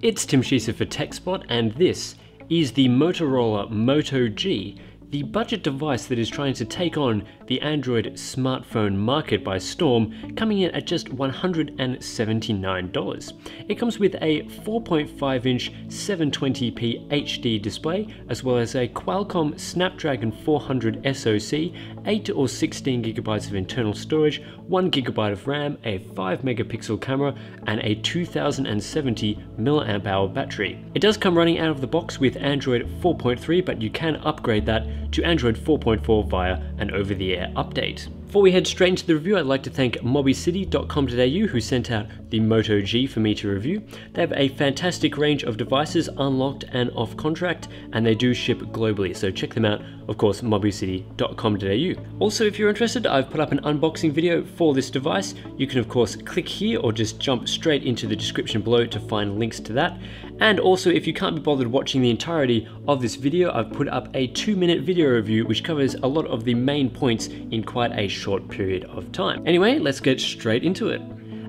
It's Tim Sheeser for TechSpot, and this is the Motorola Moto G, the budget device that is trying to take on the Android smartphone market by storm, coming in at just $179. It comes with a 4.5-inch 720p HD display, as well as a Qualcomm Snapdragon 400 SoC, 8 or 16 gigabytes of internal storage, 1 gigabyte of RAM, a 5 megapixel camera, and a 2070 mAh battery. It does come running out of the box with Android 4.3, but you can upgrade that to Android 4.4 via an over-the-air update. Before we head straight into the review, I'd like to thank mobbycity.com.au who sent out the Moto G for me to review. They have a fantastic range of devices unlocked and off contract, and they do ship globally, so check them out, of course, mobbycity.com.au. Also, if you're interested, I've put up an unboxing video for this device. You can of course click here or just jump straight into the description below to find links to that. And also, if you can't be bothered watching the entirety of this video, I've put up a 2-minute video review which covers a lot of the main points in quite a short period of time. Anyway, let's get straight into it.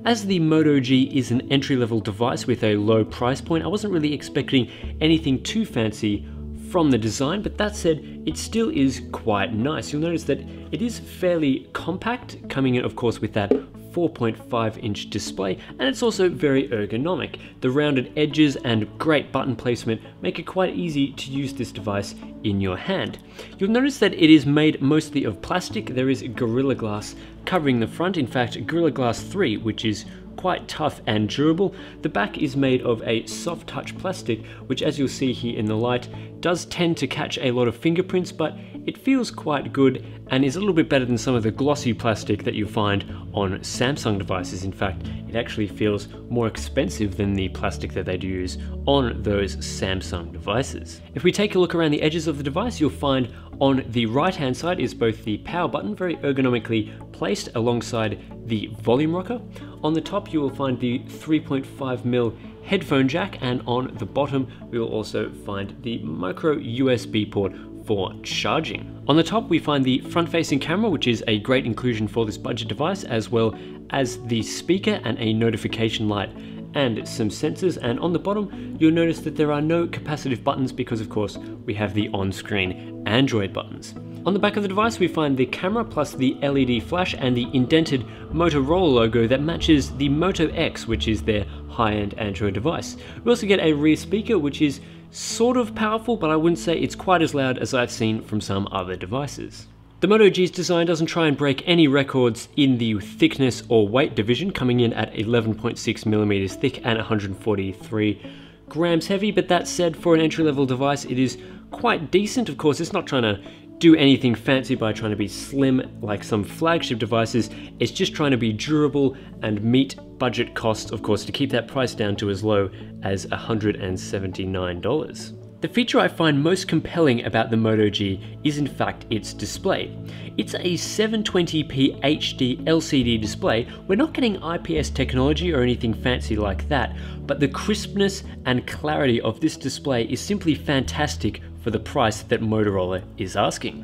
As the Moto G is an entry-level device with a low price point, I wasn't really expecting anything too fancy from the design, but that said, it still is quite nice. You'll notice that it is fairly compact, coming in of course with that 4.5-inch display, and it's also very ergonomic. The rounded edges and great button placement make it quite easy to use this device in your hand. You'll notice that it is made mostly of plastic. There is Gorilla Glass covering the front, in fact Gorilla Glass 3, which is quite tough and durable. The back is made of a soft touch plastic, which, as you'll see here in the light, does tend to catch a lot of fingerprints, but it feels quite good and is a little bit better than some of the glossy plastic that you find on Samsung devices. In fact, it actually feels more expensive than the plastic that they do use on those Samsung devices. If we take a look around the edges of the device, you'll find on the right hand side is both the power button, very ergonomically placed alongside the volume rocker. On the top you will find the 3.5mm headphone jack, and on the bottom we will also find the micro USB port for charging. On the top we find the front-facing camera, which is a great inclusion for this budget device, as well as the speaker and a notification light and some sensors. And on the bottom you'll notice that there are no capacitive buttons because of course we have the on-screen Android buttons. On the back of the device we find the camera plus the LED flash and the indented Motorola logo that matches the Moto X, which is their high-end Android device. We also get a rear speaker which is sort of powerful, but I wouldn't say it's quite as loud as I've seen from some other devices. The Moto G's design doesn't try and break any records in the thickness or weight division, coming in at 11.6mm thick and 143 grams heavy, but that said, for an entry-level device it is quite decent. Of course, it's not trying to do anything fancy by trying to be slim like some flagship devices. It's just trying to be durable and meet budget costs, of course, to keep that price down to as low as $179. The feature I find most compelling about the Moto G is in fact its display. It's a 720p HD LCD display. We're not getting IPS technology or anything fancy like that, but the crispness and clarity of this display is simply fantastic for the price that Motorola is asking.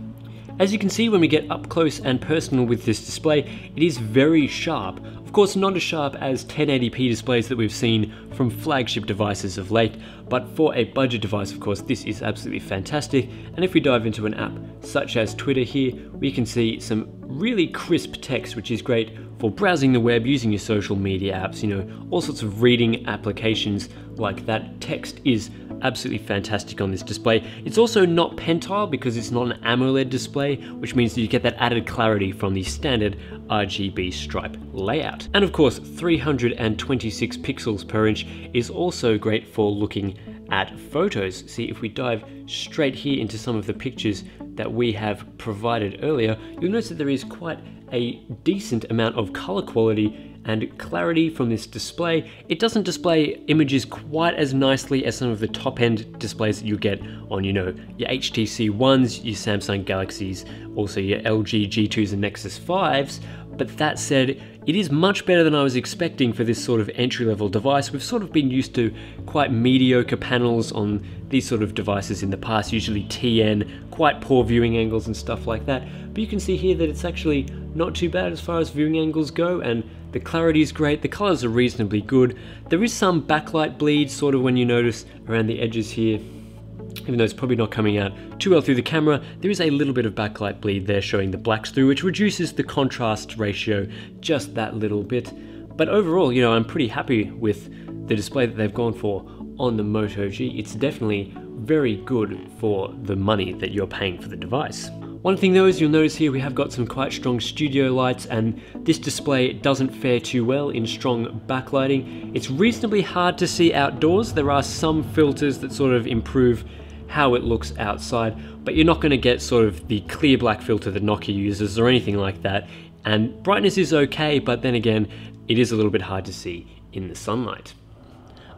As you can see when we get up close and personal with this display, it is very sharp. Of course, not as sharp as 1080p displays that we've seen from flagship devices of late, but for a budget device, of course, this is absolutely fantastic. And if we dive into an app such as Twitter here, we can see some really crisp text, which is great for browsing the web, using your social media apps, all sorts of reading applications like that. Text is absolutely fantastic on this display. It's also not pentile because it's not an AMOLED display, which means that you get that added clarity from the standard RGB stripe layout. And of course, 326 pixels per inch is also great for looking at photos. See, if we dive straight here into some of the pictures that we have provided earlier, you'll notice that there is quite a decent amount of color quality and clarity from this display. It doesn't display images quite as nicely as some of the top-end displays that you get on, your HTC Ones, your Samsung Galaxies, also your LG G2s and Nexus 5s, but that said, it is much better than I was expecting for this sort of entry-level device. We've sort of been used to quite mediocre panels on these sort of devices in the past, usually TN, quite poor viewing angles and stuff like that, but you can see here that it's actually not too bad as far as viewing angles go, and The clarity is great, the colors are reasonably good. There is some backlight bleed sort of when you notice around the edges here. Even though it's probably not coming out too well through the camera, there is a little bit of backlight bleed there showing the blacks through, which reduces the contrast ratio just that little bit. But overall, you know, I'm pretty happy with the display that they've gone for on the Moto G. It's definitely very good for the money that you're paying for the device. One thing though is you'll notice here we have got some quite strong studio lights, and this display doesn't fare too well in strong backlighting. It's reasonably hard to see outdoors. There are some filters that sort of improve how it looks outside, but you're not going to get sort of the clear black filter that Nokia uses or anything like that. And brightness is okay, but then again, it is a little bit hard to see in the sunlight.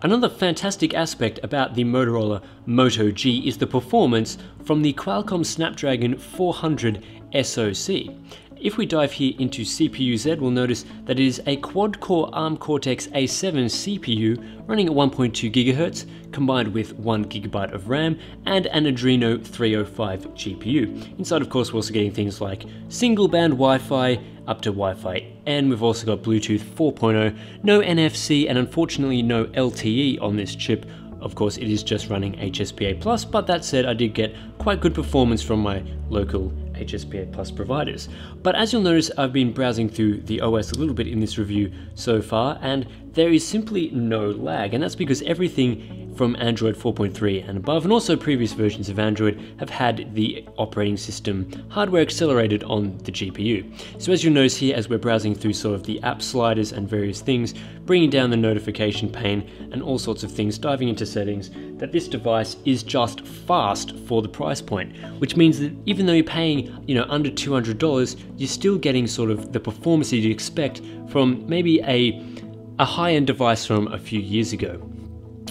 Another fantastic aspect about the Motorola Moto G is the performance from the Qualcomm Snapdragon 400 SoC. If we dive here into CPU-Z, we'll notice that it is a quad-core ARM Cortex-A7 CPU running at 1.2 GHz, combined with 1 GB of RAM and an Adreno 305 GPU. Inside, of course, we're also getting things like single-band Wi-Fi up to Wi-Fi N. We've also got Bluetooth 4.0, no NFC, and unfortunately no LTE on this chip. Of course, it is just running HSPA+, but that said, I did get quite good performance from my local HSPA+ providers. But as you'll notice, I've been browsing through the OS a little bit in this review so far, and there is simply no lag, and that's because everything from Android 4.3 and above, and also previous versions of Android, have had the operating system hardware accelerated on the GPU. So as you'll notice here, as we're browsing through sort of the app sliders and various things, bringing down the notification pane and all sorts of things, diving into settings, that this device is just fast for the price point, which means that even though you're paying, you know, under $200, you're still getting sort of the performance you'd expect from maybe a high-end device from a few years ago.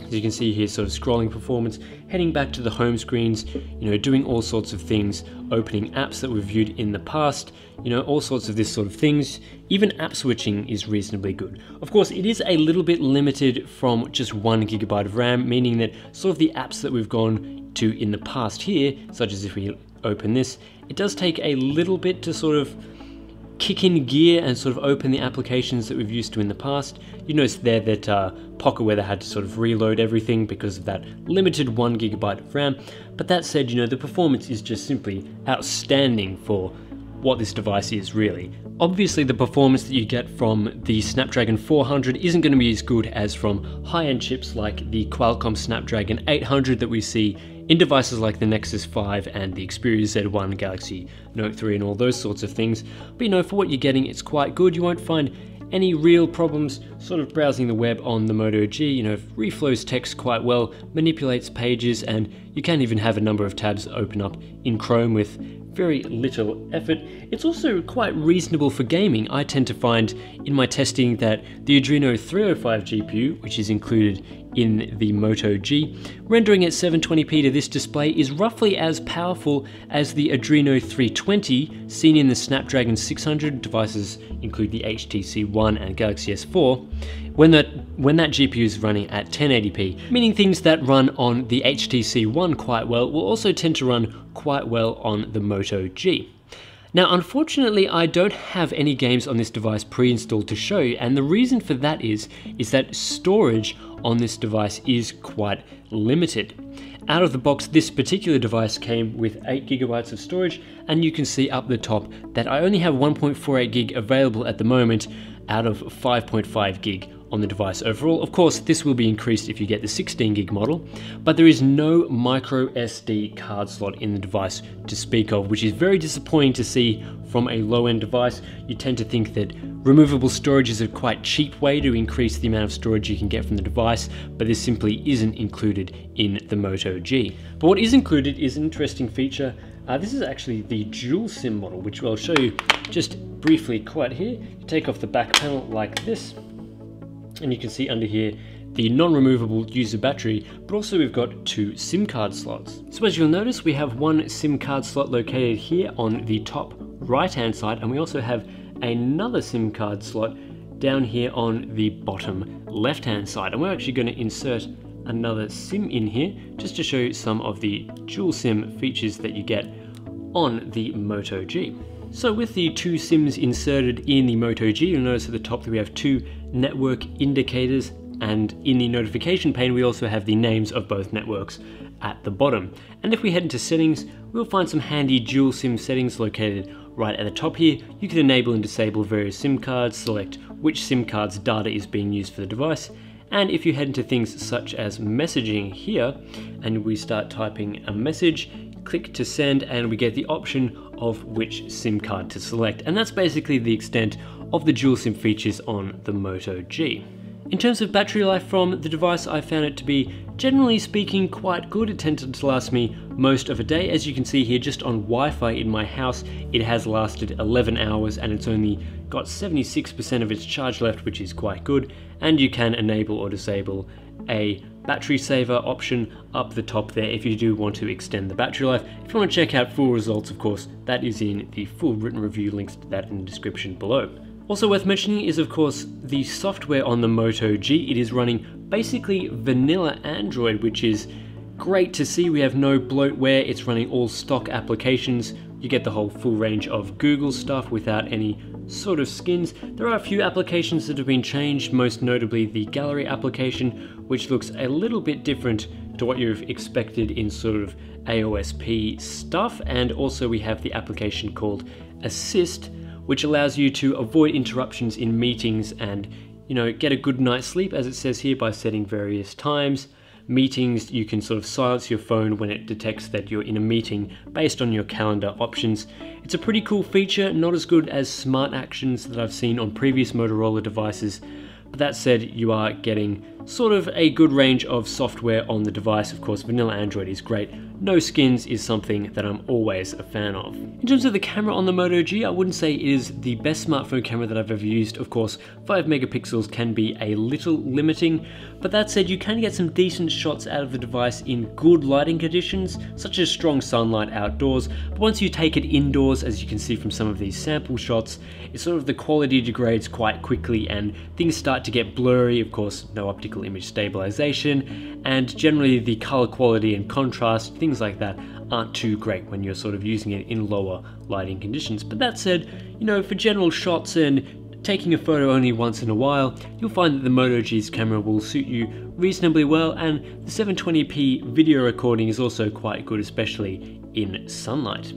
As you can see here, sort of scrolling performance, heading back to the home screens, you know, doing all sorts of things, opening apps that we've viewed in the past, you know, all sorts of this sort of things. Even app switching is reasonably good. Of course, it is a little bit limited from just 1 GB of RAM, meaning that sort of the apps that we've gone to in the past here, such as if we open this, it does take a little bit to sort of kick in gear and sort of open the applications that we've used to in the past. You notice there that Pocket Weather had to sort of reload everything because of that limited 1 GB of RAM. But that said, you know, the performance is just simply outstanding for what this device is really. Obviously, the performance that you get from the Snapdragon 400 isn't going to be as good as from high-end chips like the Qualcomm Snapdragon 800 that we see in devices like the Nexus 5 and the Xperia Z1, Galaxy Note 3 and all those sorts of things. But you know, for what you're getting, it's quite good. You won't find any real problems sort of browsing the web on the Moto G. You know, reflows text quite well, manipulates pages, and you can even have a number of tabs open up in Chrome with very little effort. It's also quite reasonable for gaming. I tend to find in my testing that the Adreno 305 GPU, which is included in the Moto G, rendering at 720p to this display is roughly as powerful as the Adreno 320 seen in the Snapdragon 600. Devices include the HTC One and Galaxy S4. When that GPU is running at 1080p, meaning things that run on the HTC One quite well will also tend to run quite well on the Moto G. Now, unfortunately, I don't have any games on this device pre-installed to show you, and the reason for that is that storage on this device is quite limited. Out of the box, this particular device came with 8 GB of storage, and you can see up the top that I only have 1.48 gig available at the moment out of 5.5 gig on the device overall. Of course, this will be increased if you get the 16 gig model, but there is no micro SD card slot in the device to speak of, which is very disappointing to see from a low-end device. You tend to think that removable storage is a quite cheap way to increase the amount of storage you can get from the device, but this simply isn't included in the Moto G. But what is included is an interesting feature. This is actually the dual SIM model, which I'll show you just briefly quite here. You take off the back panel like this, and you can see under here the non-removable user battery, but also we've got 2 SIM card slots. So as you'll notice, we have one SIM card slot located here on the top right-hand side, and we also have another SIM card slot down here on the bottom left-hand side. And we're actually going to insert another SIM in here just to show you some of the dual SIM features that you get on the Moto G. So with the two SIMs inserted in the Moto G, you'll notice at the top that we have two network indicators, and in the notification pane we also have the names of both networks at the bottom. And if we head into settings, we'll find some handy dual SIM settings located right at the top here. You can enable and disable various SIM cards, select which SIM card's data is being used for the device, and if you head into things such as messaging here, and we start typing a message, click to send, and we get the option of which SIM card to select. And that's basically the extent of the dual SIM features on the Moto G. In terms of battery life from the device, I found it to be, generally speaking, quite good. It tended to last me most of a day. As you can see here, just on Wi-Fi in my house, it has lasted 11 hours and it's only got 76% of its charge left, which is quite good. And you can enable or disable a battery saver option up the top there if you do want to extend the battery life. If you want to check out full results, of course, that is in the full written review, links to that in the description below. Also worth mentioning is, of course, the software on the Moto G. It is running basically vanilla Android, which is great to see. We have no bloatware. It's running all stock applications. You get the whole full range of Google stuff without any sort of skins. There are a few applications that have been changed, most notably the gallery application, which looks a little bit different to what you've expected in sort of AOSP stuff. And also we have the application called Assist, which allows you to avoid interruptions in meetings and, you know, get a good night's sleep, as it says here, by setting various times. Meetings, you can sort of silence your phone when it detects that you're in a meeting based on your calendar options. It's a pretty cool feature, not as good as Smart Actions that I've seen on previous Motorola devices. But that said, you are getting sort of a good range of software on the device. Of course, vanilla Android is great. No skins is something that I'm always a fan of. In terms of the camera on the Moto G, I wouldn't say it is the best smartphone camera that I've ever used. Of course, 5 megapixels can be a little limiting, but that said, you can get some decent shots out of the device in good lighting conditions, such as strong sunlight outdoors. But once you take it indoors, as you can see from some of these sample shots, it's sort of the quality degrades quite quickly and things start to get blurry. Of course, no optical image stabilization, and generally the color quality and contrast, things like that, aren't too great when you're sort of using it in lower lighting conditions. But that said, you know, for general shots and taking a photo only once in a while, you'll find that the Moto G's camera will suit you reasonably well, and the 720p video recording is also quite good, especially in sunlight.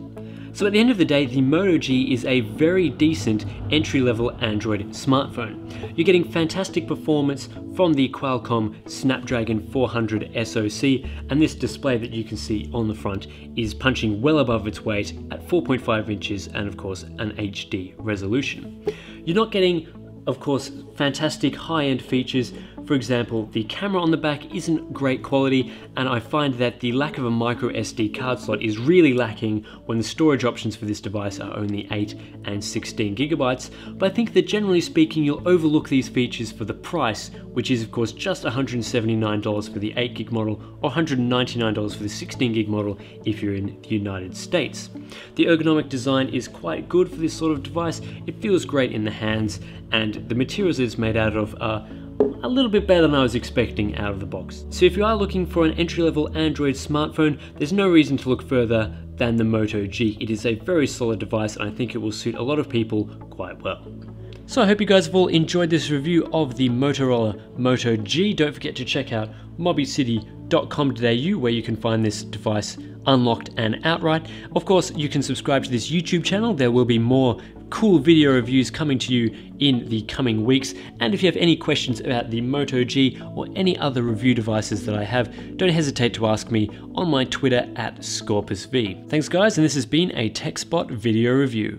So at the end of the day, the Moto G is a very decent entry-level Android smartphone. You're getting fantastic performance from the Qualcomm Snapdragon 400 SoC, and this display that you can see on the front is punching well above its weight at 4.5 inches and of course an HD resolution. You're not getting, of course, fantastic high-end features. For example, the camera on the back isn't great quality, and I find that the lack of a micro SD card slot is really lacking when the storage options for this device are only 8 and 16 gigabytes. But I think that generally speaking, you'll overlook these features for the price, which is of course just $179 for the 8 gig model or $199 for the 16 gig model if you're in the United States. The ergonomic design is quite good for this sort of device. It feels great in the hands, and the materials it's made out of are a little bit better than I was expecting out of the box. So if you are looking for an entry-level Android smartphone, there's no reason to look further than the Moto G. It is a very solid device, and I think it will suit a lot of people quite well. So I hope you guys have all enjoyed this review of the Motorola Moto G. Don't forget to check out mobbycity.com.au where you can find this device unlocked and outright. Of course, you can subscribe to this YouTube channel. There will be more cool video reviews coming to you in the coming weeks. And if you have any questions about the Moto G or any other review devices that I have, don't hesitate to ask me on my Twitter @ScorpusV. Thanks guys, and this has been a TechSpot video review.